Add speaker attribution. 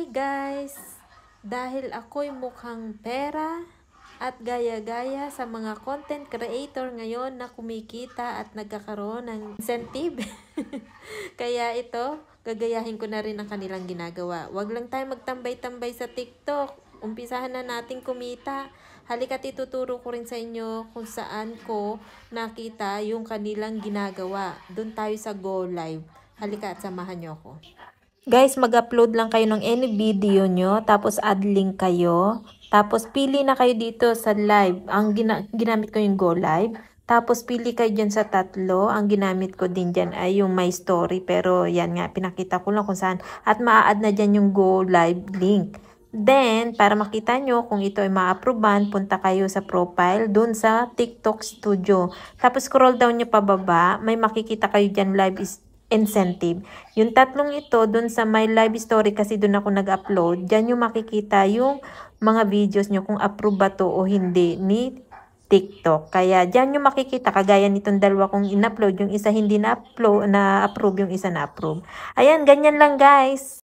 Speaker 1: Hi guys! Dahil ako'y mukhang pera at gaya-gaya sa mga content creator ngayon na kumikita at nagkakaroon ng incentive. Kaya ito, gagayahin ko na rin ang kanilang ginagawa. Huwag lang tayo magtambay-tambay sa TikTok. Umpisahan na natin kumita. Halika't ituturo ko rin sa inyo kung saan ko nakita yung kanilang ginagawa. Doon tayo sa Go Live. Halika at samahan nyo ako. Guys, mag-upload lang kayo ng any video nyo, tapos add link kayo. Tapos pili na kayo dito sa live. Ang ginamit ko yung Go Live. Tapos pili kayo dyan sa tatlo. Ang ginamit ko din dyan ay yung My Story. Pero yan nga, pinakita ko lang kung saan. At maa-add na dyan yung Go Live link. Then, para makita nyo kung ito ay ma-approvean, punta kayo sa profile dun sa TikTok Studio. Tapos scroll down nyo pababa. May makikita kayo dyan live incentive. Yung tatlong ito, dun sa my live story kasi dun ako nag-upload, dyan yung makikita yung mga videos nyo kung approve ba to o hindi ni TikTok. Kaya dyan yung makikita, kagaya nitong dalawa kong in-upload, yung isa hindi na-approve, yung isa na-approve. Ayan, ganyan lang guys.